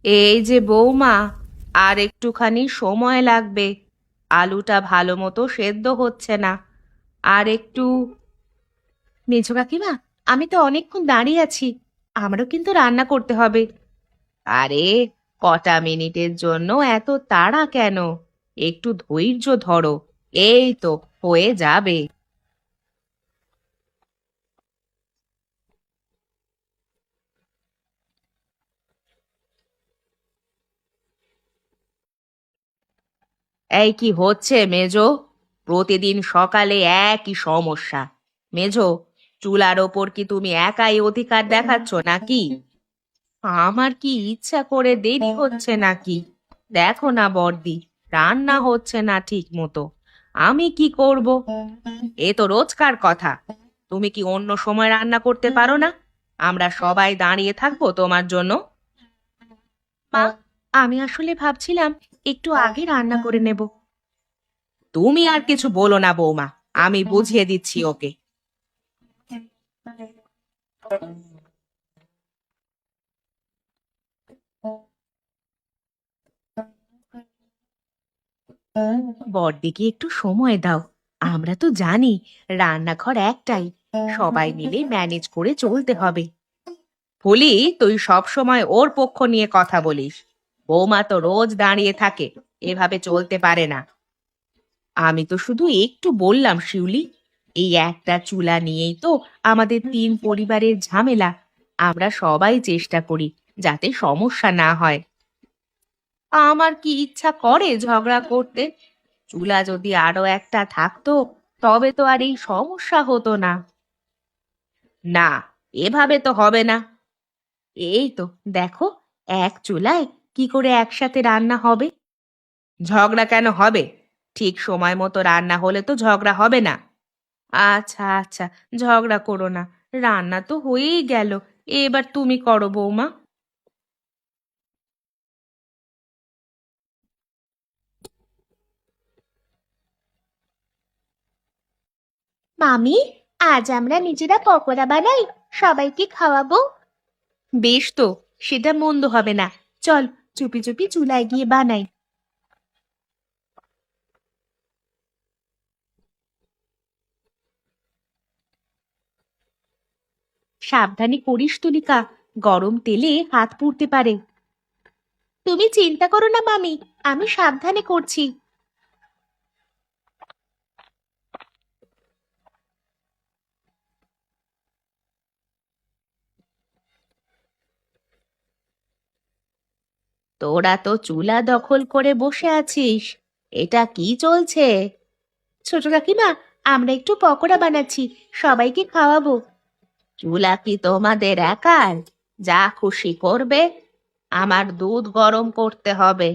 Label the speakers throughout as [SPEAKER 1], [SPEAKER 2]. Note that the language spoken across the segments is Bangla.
[SPEAKER 1] এই যে বৌমা, আর একটুখানি সময় লাগবে। আলুটা ভালো মতো সেদ্ধ হচ্ছে না। আর একটু। মেজো কাকিমা, আমি তো অনেকক্ষণ দাঁড়িয়ে আছি। আমারও কিন্তু রান্না করতে হবে। আরে, কটা মিনিটের জন্য এত তাড়া কেন? একটু ধৈর্য ধরো। এই তো হয়ে যাবে। এই কি হচ্ছে মেজো? প্রতিদিন সকালে একই সমস্যা। মেজো, চুলার ওপর কি তুমি একাই অধিকার দেখাচ্ছ নাকি? আমার কি ইচ্ছা করে দেরি হচ্ছে নাকি? দেখো না বর্দি, রান্না হচ্ছে না ঠিক মতো। আমি কি করব? এ তো রোজকার কথা। তুমি কি অন্য সময় রান্না করতে পারো না? আমরা সবাই দাঁড়িয়ে থাকবো তোমার জন্য। মা, আমি আসলে ভাবছিলাম একটু আগে রান্না করে নেব। তুমি আর কিছু বলো না বৌমা, আমি বুঝিয়ে দিচ্ছি ওকে। বড়দিকে একটু সময় দাও। আমরা তো জানি রান্নাঘর একটাই, সবাই মিলে ম্যানেজ করে চলতে হবে। বলি, তুই সব সময় ওর পক্ষ নিয়ে কথা বলিস। বৌমা তো রোজ দাঁড়িয়ে থাকে, এভাবে চলতে পারে না। আমি তো শুধু একটু বললাম শিউলি। এই একটা চুলা নিয়েই তো আমাদের তিন পরিবারের ঝামেলা। আমরা সবাই চেষ্টা করি যাতে সমস্যা না হয়। আমার কি ইচ্ছা করে ঝগড়া করতে? চুলা যদি আরো একটা থাকতো, তবে তো আর এই সমস্যা হতো না। না, এভাবে তো হবে না। এই তো দেখো, এক চুলায় কি করে একসাথে রান্না হবে? ঝগড়া কেন হবে? ঠিক সময় মতো রান্না হলে তো ঝগড়া হবে না। আচ্ছা আচ্ছা, ঝগড়া করো না। রান্না তো হয়েই গেল। এবার তুমি করো বৌমা।
[SPEAKER 2] মামি, আজ আমরা নিজেরা পকোড়া বানাই, সবাইকে খাওয়াবো।
[SPEAKER 1] বেশ তো, সেটা মন্দ হবে না। চল, চুপি চুপি চুলায় গিয়ে বানাই। সাবধানে করিস তুলিকা, গরম তেলে হাত পুড়তে পারে।
[SPEAKER 2] তুমি চিন্তা করো না মামি, আমি সাবধানে করছি।
[SPEAKER 1] তোরা তো চুলা দখল করে বসে আছিস। এটা কি চলছে?
[SPEAKER 2] ছোট কাকিমা, আমরা একটু পকোড়া বানাচ্ছি, সবাইকে খাওয়াবো।
[SPEAKER 1] চুলা কি তোমাদের একার? যা খুশি করবে। আমার দুধ গরম করতে হবে।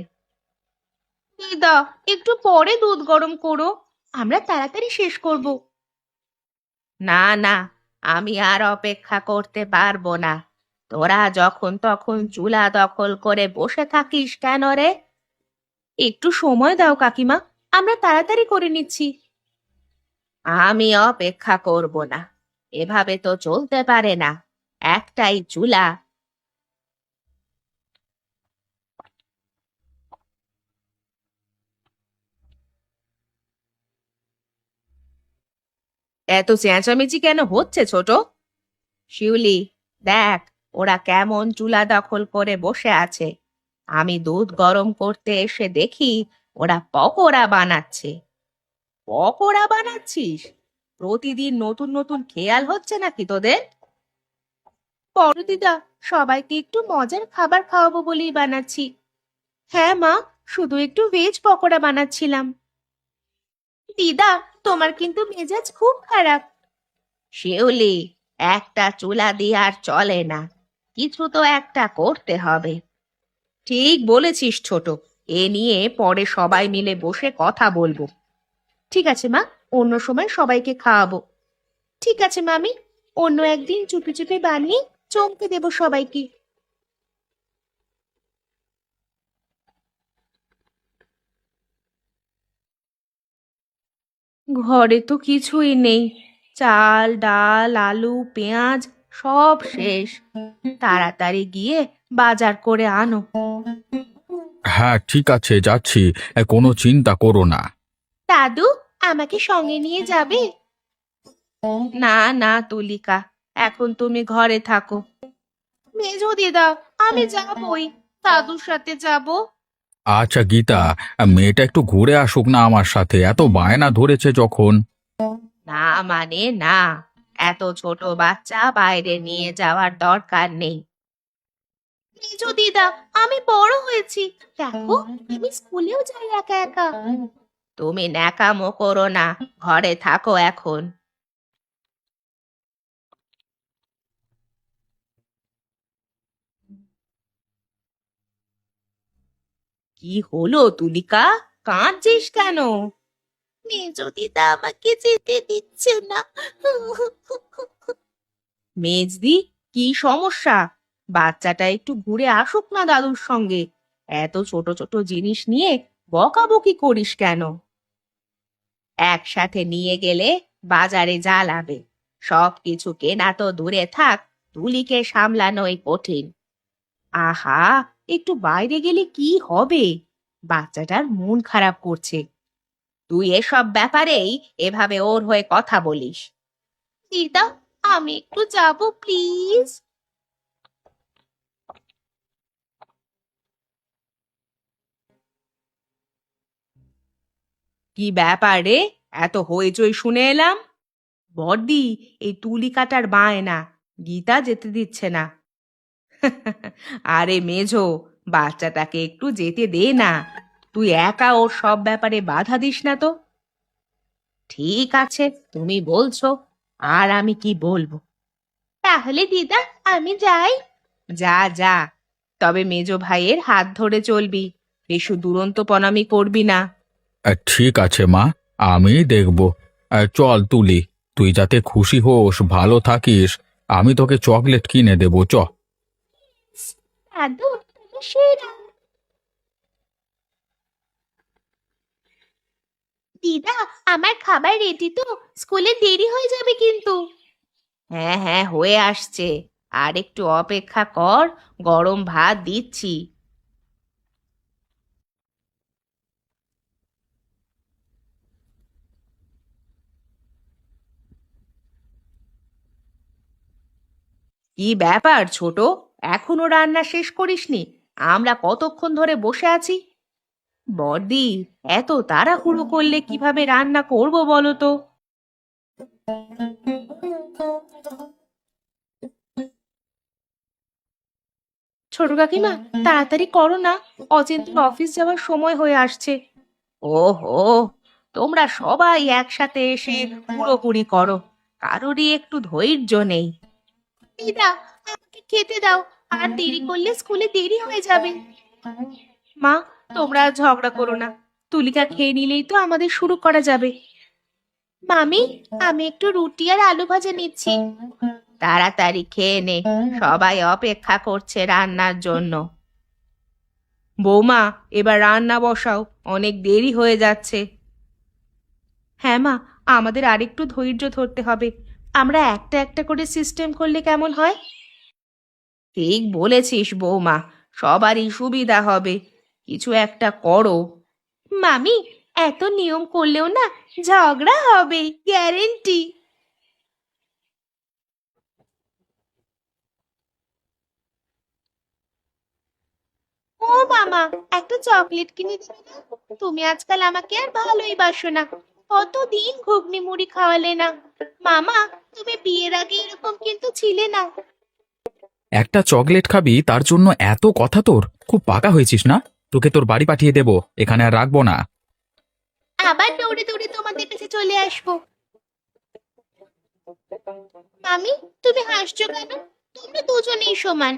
[SPEAKER 2] দিদা, একটু পরে দুধ গরম করো, আমরা তাড়াতাড়ি শেষ করব।
[SPEAKER 1] না না, আমি আর অপেক্ষা করতে পারবো না। তোরা যখন তখন চুলা দখল করে বসে থাকিস কেন রে? একটু সময় দাও কাকিমা, আমরা তাড়াতাড়ি করে নিচ্ছি। আমি অপেক্ষা করব না। এভাবে তো চলতে পারে না। একটাই চুলা। এত চেঁচামেচি কেন হচ্ছে ছোট? শিউলি, দেখ, ওরা কেমন চুলা দখল করে বসে আছে। আমি দুধ গরম করতে এসে দেখি ওরা পকোড়া বানাচ্ছে। পকোড়া বানাচ্ছিস? প্রতিদিন নতুন নতুন খেয়াল হচ্ছে নাকি তোদের?
[SPEAKER 2] বড় দিদা, সবাইকে একটু মজার খাবার খাওয়াবো বলেই বানাচ্ছি। হ্যাঁ মা, শুধু একটু ভেজ পকোড়া বানাচ্ছিলাম। দিদা, তোমার কিন্তু মেজাজ খুব খারাপ।
[SPEAKER 1] শিউলি, একটা চুলা দিয়ে আর চলে না। কিছু তো একটা করতে হবে। ঠিক বলেছিস ছোট। এ নিয়ে পরে সবাই মিলে বসে কথা বলবো।
[SPEAKER 2] ঠিক আছে মা, অন্য সময় সবাইকে খাওয়াবো। ঠিক আছে মামি, অন্য একদিন চুপি চুপি বানিয়ে চমকে দেব সবাইকে।
[SPEAKER 1] ঘরে তো কিছুই নেই। চাল, ডাল, আলু, পেঁয়াজ সব শেষ। তাড়াতাড়ি গিয়ে বাজার করে আনো।
[SPEAKER 3] হ্যাঁ ঠিক আছে, যাচ্ছি। কোনো চিন্তা করো না।
[SPEAKER 2] দাদু, আমাকে সঙ্গে নিয়ে যাবে?
[SPEAKER 1] না না তুলিকা, এখন তুমি ঘরে থাকো।
[SPEAKER 2] মেজো দিদা, আমি যাবই, দাদুর সাথে যাব।
[SPEAKER 3] আচ্ছা গীতা, মেয়েটা একটু ঘুরে আসুক না আমার সাথে, এত বায়না ধরেছে যখন।
[SPEAKER 1] না মানে না, এত ছোট বাচ্চা বাইরে নিয়ে যাওয়ার দরকার নেই।
[SPEAKER 2] মেজো দিদা, আমি বড় হয়েছি, দেখো আমি স্কুলেও যাই একা একা।
[SPEAKER 1] তুমি ন্যাকামো করো না, ঘরে থাকো এখন। কি হলো তুলিকা, কাঁদছিস কেন?
[SPEAKER 2] মেজো দিদা আমাকে যেতে দিচ্ছে না।
[SPEAKER 1] মেজদি, কি সমস্যা? বাচ্চাটা একটু ঘুরে আসুক না দাদুর সঙ্গে। এত ছোট ছোট জিনিস নিয়ে বকাবকি করিস কেন? একসাথে নিয়ে গেলে বাজারে জ্বালাবে। সবকিছু কেনা তো দূরে থাক, তুলিকে সামলানোই কঠিন। আহা, একটু বাইরে গেলে কি হবে? বাচ্চাটার মন খারাপ করছে। তুই এসব ব্যাপারেই এভাবে ওর হয়ে কথা বলিস?
[SPEAKER 2] দিদা, আমি একটু যাব প্লিজ।
[SPEAKER 1] কি ব্যাপার রে, এত হইচই শুনে এলাম? বড়দি, এই তুলি কাটার বায়না, গীতা যেতে দিচ্ছে না। আরে মেজো, বাচ্চাটাকে একটু যেতে দে না। তুই একা ওর সব ব্যাপারে বাধা দিস না তো। ঠিক আছে, তুমি বলছো, আর আমি কি বলবো?
[SPEAKER 2] তাহলে দিদা, আমি যাই।
[SPEAKER 1] যা যা, তবে মেজো ভাইয়ের হাত ধরে চলবি, বেশি দুরন্তপনামি করবি না।
[SPEAKER 3] ঠিক আছে মা, আমি দেখব। চল তুলি, তুই যাতে খুশি হোস, ভালো থাকিস, আমি তোকে চকলেট কিনে দেবো, চ।
[SPEAKER 2] দাদু, তুমি সেরা। দিদা, আমার খাবার রেডি তো, স্কুলে দেরি হয়ে যাবে কিন্তু।
[SPEAKER 1] হ্যাঁ হ্যাঁ, হয়ে আসছে। আর একটু অপেক্ষা কর, গরম ভাত দিচ্ছি। কি ব্যাপার ছোট, এখনো রান্না শেষ করিসনি? আমরা কতক্ষণ ধরে বসে আছি। বড়দি, এত তাড়াহুড়ো করলে কিভাবে রান্না করব বলো তো?
[SPEAKER 2] ছোট কাকিমা, তাড়াতাড়ি করো না, অচিন্ত্যর অফিস যাওয়ার সময় হয়ে আসছে।
[SPEAKER 1] ওহো, তোমরা সবাই একসাথে এসে পুরোপুরি করো, কারোরই একটু ধৈর্য নেই।
[SPEAKER 2] দিদা, আমাকে খেতে দাও, আর দেরি করলে স্কুলে দেরি হয়ে যাবে।
[SPEAKER 1] মা, তোমরা আর ঝগড়া করো না, তুলিকা খেয়ে নিলেই তো আমাদের শুরু করা যাবে।
[SPEAKER 2] মামি, আমি একটু রুটি আর আলু ভাজা নিচ্ছি।
[SPEAKER 1] তাড়াতাড়ি খেয়ে নে, সবাই অপেক্ষা করছে রান্নার জন্য। বৌমা, এবার রান্না বসাও, অনেক দেরি হয়ে যাচ্ছে। হ্যাঁ মা, আমাদের আরেকটু ধৈর্য ধরতে হবে। আমরা একটা একটা করে সিস্টেম করলে কেমন হয়? ঠিক বলেছিস বৌমা, সবারই সুবিধা হবে। কিছু একটা করো।
[SPEAKER 2] মামি, এত নিয়ম করলেও না ঝগড়া হবে, গ্যারেন্টি। ও মামা, একটা চকলেট কিনে দিবে না? তুমি আজকাল আমাকে আর ভালোই বাসো না, কতদিন ঘুগনি মুড়ি খাওয়ালে না। মামা, তুমি বিয়ের আগে এরকম কিন্তু ছিলে না।
[SPEAKER 3] একটা চকলেট খাবি তার জন্য এত কথা তোর? খুব পাকা হয়েছিস না? তোকে তোর বাড়ি পাঠিয়ে দেবো, এখানে আর রাখবো না।
[SPEAKER 2] আবার দৌড়ে দৌড়ে তোমাদের কাছে চলে আসবো। মামি, তুমি হাসছো কেন? তোমরা দুজনেই সমান।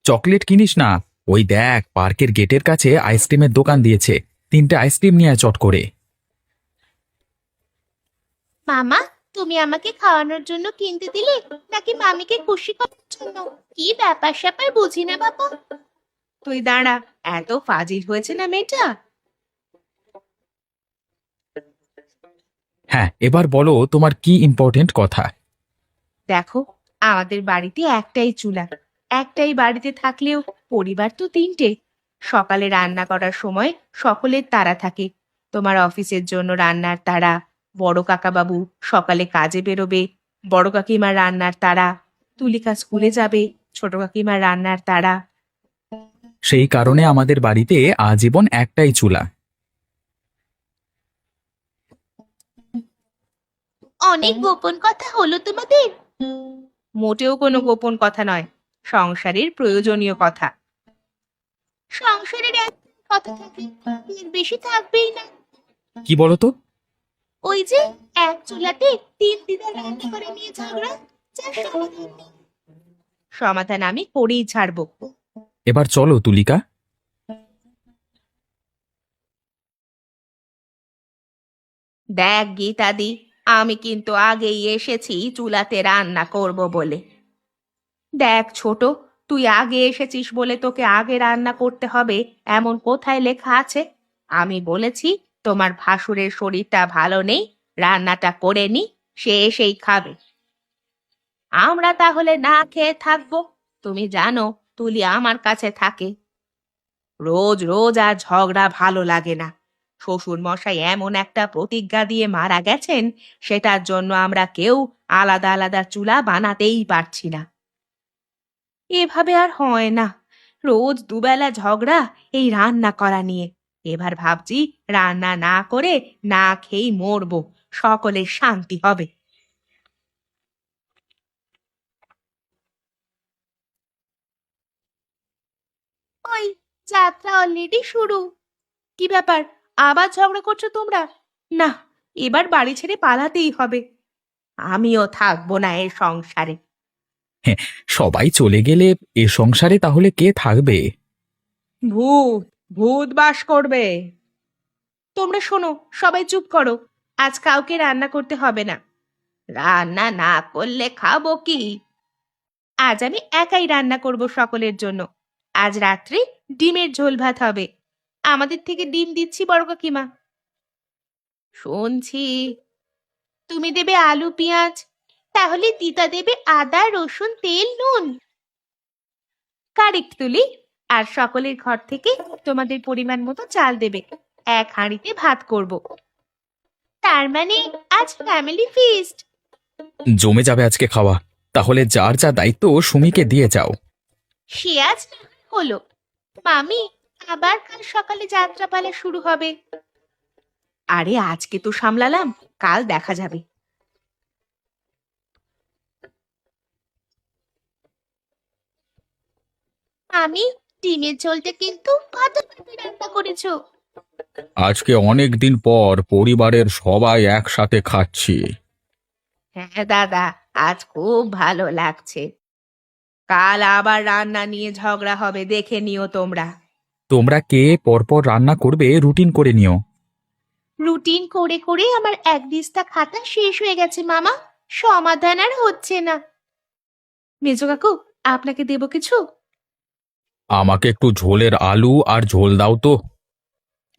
[SPEAKER 3] চকলেট কিনিস না? ওই দেখ, পার্কের গেটের কাছে আইসক্রিমের দোকান দিয়েছে, 3টে আইসক্রিম নিয়ে আয় চট করে।
[SPEAKER 2] মামা, তুমি আমাকে খাওয়ানোর জন্য কিনতে দিলে, নাকি মামিকে খুশি করার জন্য? কি ব্যাপার স্যাপার বুঝি না বাবা।
[SPEAKER 1] তুই দাঁড়া, এত ফাজিল হয়েছে না মেয়েটা।
[SPEAKER 3] হ্যাঁ, এবার বলো তোমার কি ইম্পর্টেন্ট কথা।
[SPEAKER 1] দেখো,
[SPEAKER 2] আমাদের বাড়িতে একটাই চুলা, একটাই বাড়িতে থাকলেও পরিবার তো তিনটে। সকালে রান্না করার সময় সকলের তাড়া থাকে। তোমার অফিসের জন্য রান্নার তাড়া, বড় কাকাবাবু সকালে কাজে বেরোবে, বড় কাকিমার রান্নার তাড়া, তুলিকা স্কুলে যাবে, ছোট কাকিমার রান্নার তাড়া।
[SPEAKER 3] সেই কারণে আমাদের বাড়িতে আজীবন একটাই চুলা।
[SPEAKER 2] অনেক গোপন কথা হলো তোমাদের। মোটেও কোনো গোপন কথা নয়, সংসারের প্রয়োজনীয় কথা। সংসারের এক কথা থাকে, এর বেশি থাকবেই না।
[SPEAKER 3] কি বলো তো?
[SPEAKER 2] ওই যে এক চুলাতে তিন দিদা রান্না করে নিয়ে ঝগড়া, যার সমাধান নেই। সমাধান আমি করেই ছাড়বো।
[SPEAKER 3] এবার চলো তুলিকা।
[SPEAKER 2] দেখ গীতাদি, আমি কিন্তু আগেই এসেছি চুলাতে রান্না করব বলে। দেখ ছোট, তুই আগে এসেছিস বলে তোকে আগে রান্না করতে হবে এমন কোথায় লেখা আছে? আমি বলেছি তোমার ভাসুরের শরীরটা ভালো নেই, রান্নাটা করে নি, সে এসেই খাবে। আমরা তাহলে না খেয়ে থাকবো? তুমি জানো তুলি আমার কাছে থাকে। রোজ রোজ আর ঝগড়া ভালো লাগে না। শ্বশুর মশাই এমন একটা প্রতিজ্ঞা দিয়ে মারা গেছেন, সেটার জন্য আমরা কেউ আলাদা আলাদা চুলা বানাতেই পারছি না। এভাবে আর হয় না, রোজ দুবেলা ঝগড়া এই রান্না করা নিয়ে। এবার ভাবছি রান্না না করে না খেয়েই মরবো, সকলের শান্তি হবে। ওই যাত্রা অলরেডি শুরু। কি ব্যাপার, আবার ঝগড়া করছো তোমরা? না, এবার বাড়ি ছেড়ে পালাতেই হবে। আমিও থাকবো না এ সংসারে।
[SPEAKER 3] হ্যাঁ, সবাই চলে গেলে এ সংসারে তাহলে কে থাকবে?
[SPEAKER 2] ভূত, ভূত বাস করবে। তোমরা শোনো, সবাই চুপ করো। আজ কাউকে রান্না করতে হবে না। রান্না না করলে খাবো কি? আজ আমি একাই রান্না করব সকলের জন্য। আজ রাত্রে ডিমের ঝোল ভাত হবে। আমাদের থেকে ডিম দিচ্ছি বড় কাকিমা। শুনছি তুমি দেবে আলু পেঁয়াজ, তাহলে দিদা দেবে আদা রসুন তেল নুন। কারেক্ট তুলি। আর সকলের ঘর থেকে তোমাদের পরিমাণ মতো চাল দেবে। এক হাঁড়িতে ভাত করব। তার মানে আজ ফ্যামিলি ফিস্ট।
[SPEAKER 3] জমে যাবে আজকে খাওয়া। তাহলে যার যা দায়িত্ব সুমিকে দিয়ে যাও।
[SPEAKER 2] সে আজ না হয় হলো। মামি, আবার কাল সকালে যাত্রাপালা শুরু হবে। আরে আজকে তো সামলালাম, কাল দেখা যাবে। আমি ডিমের ঝোলটা কিন্তু ফাটাফাটি রান্না করেছো।
[SPEAKER 3] আজকে অনেক দিন পর পরিবারের সবাই একসাথে খাচ্ছি।
[SPEAKER 2] হ্যাঁ দাদা, আজ খুব ভালো লাগছে। কাল আবার রান্না নিয়ে ঝগড়া হবে, দেখে নিও তোমরা।
[SPEAKER 3] তোমরা কে পরপর রান্না করবে রুটিন করে নিও।
[SPEAKER 2] রুটিন করে করে আমার এক দিস্তা খাতা শেষ হয়ে গেছে মামা, সমাধান আর হচ্ছে না। মেজো কাকু, আপনাকে দেবো কিছু?
[SPEAKER 3] আমাকে একটু ঝোলের আলু আর ঝোল দাও তো।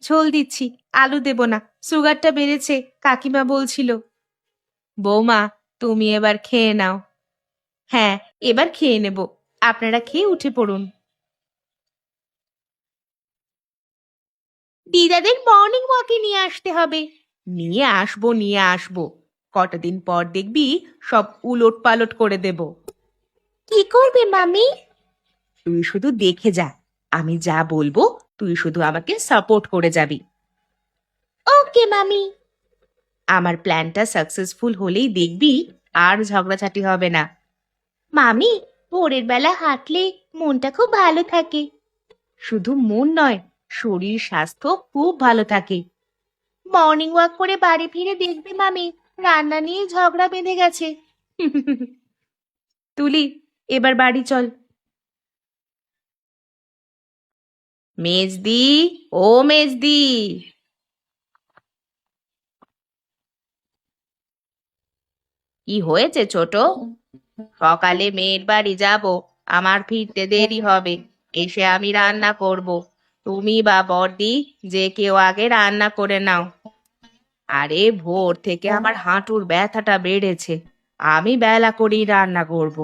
[SPEAKER 2] ঝোল দিচ্ছি, আলু দেব না, সুগারটা বেড়েছে, কাকিমা বলছিল। বৌমা, তুমি এবার খেয়ে নাও। হ্যাঁ, এবার খেয়ে নেব। আপনারা খেয়ে উঠে পড়ুন। দিদাদের মর্নিং ওয়াকে নিয়ে আসতে হবে। নিয়ে আসবো, নিয়ে আসবো। কটা দিন পর দেখবি সব উলট পালট করে দেব। কি করবে মামি? তুই শুধু দেখে যা, আমি যা বলবো তুই শুধু আমাকে সাপোর্ট করে যাবি। ওকে মামি। আমার প্ল্যানটা সাকসেসফুল হলেই দেখবি আর ঝগড়াঝাটি হবে না। মামি, ভোরের বেলা হাঁটলে মনটা খুব ভালো থাকে। শুধু মন নয়, শরীর স্বাস্থ্য খুব ভালো থাকে। মর্নিং ওয়াক করে বাড়ি ফিরে দেখবে মামি রান্না নিয়ে ঝগড়া বেঁধে গেছে। তুলি, এবার বাড়ি চল। মেজদি, ও মেজদি। কি হয়েছে ছোট? সকালে মেয়ের বাড়ি যাব, আমার ফিরতে দেরি হবে। এসে আমি রান্না করব। তুমি বা বড়দি যে কেউ আগে রান্না করে নাও। আরে ভোর থেকে আমার হাঁটুর ব্যথাটা বেড়েছে,
[SPEAKER 1] আমি বেলা করেই রান্না করব।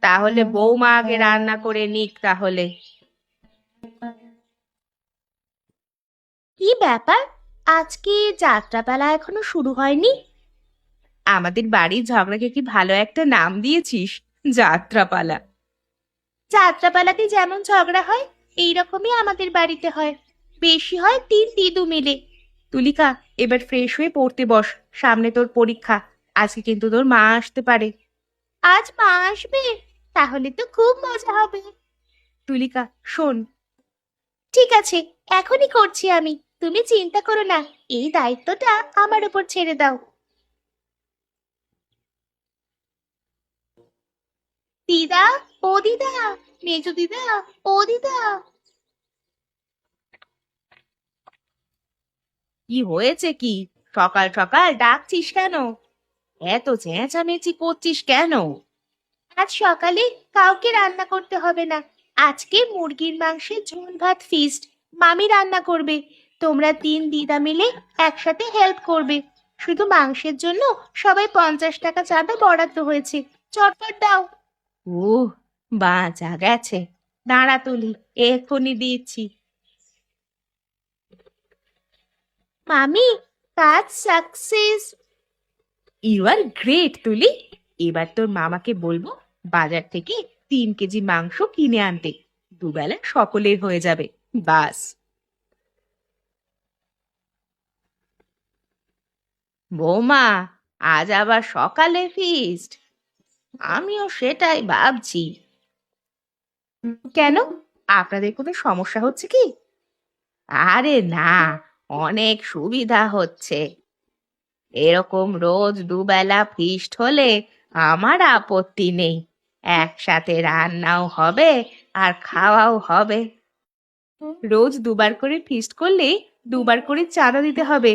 [SPEAKER 1] তাহলে বৌমা আগে রান্না করে নিক তাহলে।
[SPEAKER 2] কি ব্যাপার, আজকে যাত্রাপালা এখনো শুরু হয়নি?
[SPEAKER 1] আমাদের বাড়ির ঝগড়াকে কি ভালো একটা নাম দিয়েছিস, যাত্রাপালা।
[SPEAKER 2] যাত্রাপালাতে যেমন ঝগড়া হয় এইরকমই আমাদের বাড়িতে হয়, বেশি হয় 3 দিদু মিলে।
[SPEAKER 1] তুলিকা, এবার ফ্রেশ হয়ে পড়তে বস, সামনে তোর পরীক্ষা। আজকে কিন্তু তোর মা আসতে পারে।
[SPEAKER 2] আজ মা আসবে? তাহলে তো খুব মজা হবে।
[SPEAKER 1] তুলিকা শোন,
[SPEAKER 2] ঠিক আছে, এখনই করছি আমি, তুমি চিন্তা করো না, এই দায়িত্বটা আমার উপর ছেড়ে দাও। দিদা, ও দিদা, মেজো দিদা, ও দিদা।
[SPEAKER 1] কি হয়েছে কি? সকাল সকাল ডাকছিস কেন? এত চেঁচামেচি করছিস কেন?
[SPEAKER 2] আজ সকালে কাউকে রান্না করতে হবে না, আজকে মুরগির মাংসের ঝোল ভাত ফিস্ট। মামি রান্না করবে, তোমরা 3 দিদা মিলে একসাথে হেল্প করবে। শুধু মাংসের জন্য সবাই 50 টাকা চাঁদা বরাদ্দ হয়েছে, চটপট দাও।
[SPEAKER 1] বাঁচা গেছে। দাঁড়া তুলি, এক্ষুনি দিচ্ছি।
[SPEAKER 2] মামি, কাজ সাকসেস।
[SPEAKER 1] ইউ আর গ্রেট তুলি। এবার তোর মামাকে বলবো বাজার থেকে 3 কেজি মাংস কিনে আনতে, দুবেলা সকলের হয়ে যাবে। বাস। বৌমা, আজ আবার সকালে ফিস্ট? আমিও সেটাই ভাবছি। কেন, আপনাদের কোনো সমস্যা হচ্ছে কি? আরে না, অনেক সুবিধা হচ্ছে। এরকম রোজ দুবেলা ফিস্ট হলে আমার আপত্তি নেই। একসাথে রান্নাও হবে আর খাওয়াও হবে। রোজ দুবার করে ফিস্ট করলে দুবার করে চাঁদা দিতে হবে।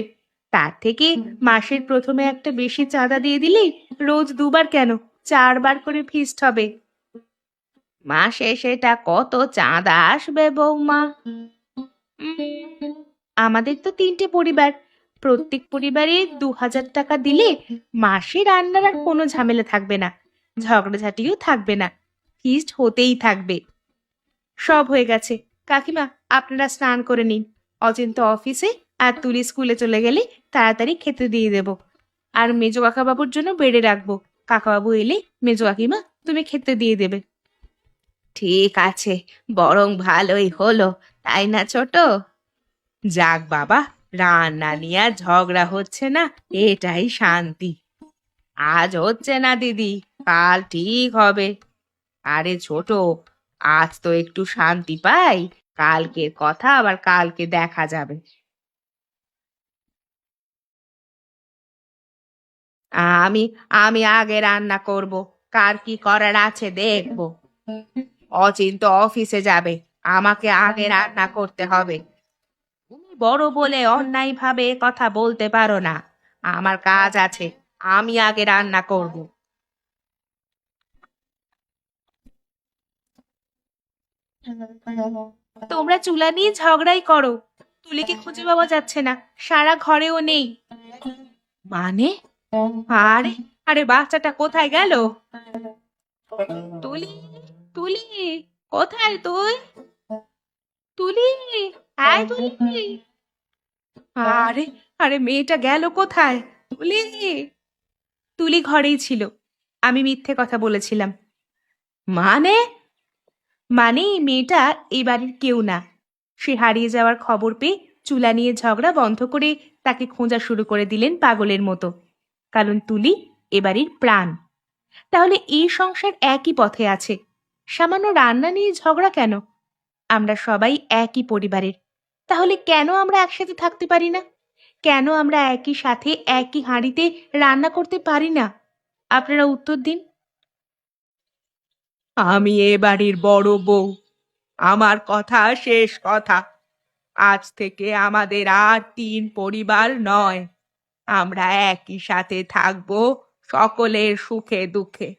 [SPEAKER 1] তার থেকে মাসের প্রথমে একটা বেশি চাঁদা দিয়ে দিলেই রোজ দুবার কেন, 4বার করে ফিস্ট হবে। মাসে সেটা কত চাঁদা আসবে বৌমা? আমাদের তো 3টে পরিবার, প্রত্যেক পরিবারে 2000 টাকা দিলে মাসে রান্নার আর কোনো ঝামেলা থাকবে না, ঝগড়াঝাটিও থাকবে না, ফিস্ট হতেই থাকবে। সব হয়ে গেছে। কাকিমা, আপনারা স্নান করে নিন। অচিন্ত অফিসে আর তুলি স্কুলে চলে গেলে তাড়াতাড়ি খেতে দিয়ে দেব। আর মেজো কাকাবাবুর জন্য বেড়ে রাখবো, কাকাবাবু এলে মেজো কাকিমা তুমি খেতে দিয়ে দেবে। ঠিক আছে, বরং ভালোই হলো, তাই না ছোট? যাক বাবা, রান্না নিয়ে আর ঝগড়া হচ্ছে না, এটাই শান্তি। আজ হচ্ছে না দিদি, কাল ঠিক হবে। আরে ছোট, আজ তো একটু শান্তি পাই, কালকের কথা আবার কালকে দেখা যাবে। আমি আমি আগে রান্না করব, কার কি করার আছে দেখবো। অচিন্ত অফিসে যাবে, আমাকে আগে রান্না করতে হবে। তুমি বড় বলে অন্যায়ভাবে কথা বলতে পারো না। আমার কাজ আছে, আমি আগে রান্না করব।
[SPEAKER 2] তোমরা চুলা নিয়ে ঝগড়াই করো, তুলিকে খুঁজে পাওয়া যাচ্ছে না, সারা ঘরেও নেই।
[SPEAKER 1] মানে? আরে আরে বাচ্চাটা কোথায় গেল? তুলি, তুলি, কোথায় তুই? তুলি, আয় তুলি। আরে আরে মেয়েটা গেল কোথায়? তুলি। তুলি ঘরেই ছিল, আমি মিথ্যে কথা বলেছিলাম। মানে? মানে এই মেয়েটা এই বাড়ির কেউ না। সে হারিয়ে যাওয়ার খবর পেয়ে চুলা নিয়ে ঝগড়া বন্ধ করে তাকে খোঁজা শুরু করে দিলেন পাগলের মতো। কারণ তুলি এ বাড়ির প্রাণ। তাহলে এই সংসার একই পথে আছে, সামান্য রান্না নিয়ে ঝগড়া কেন? আমরা সবাই একই পরিবারের, তাহলে কেন আমরা একসাথে থাকতে পারি না? কেন আমরা একই সাথে একই হাঁড়িতে রান্না করতে পারি না? আপনারা উত্তর দিন। আমি এ বাড়ির বড় বউ, আমার কথা শেষ কথা। আজ থেকে আমাদের আর 3 পরিবার নয়, আমরা একই সাথে থাকবো সকলের সুখে দুঃখে।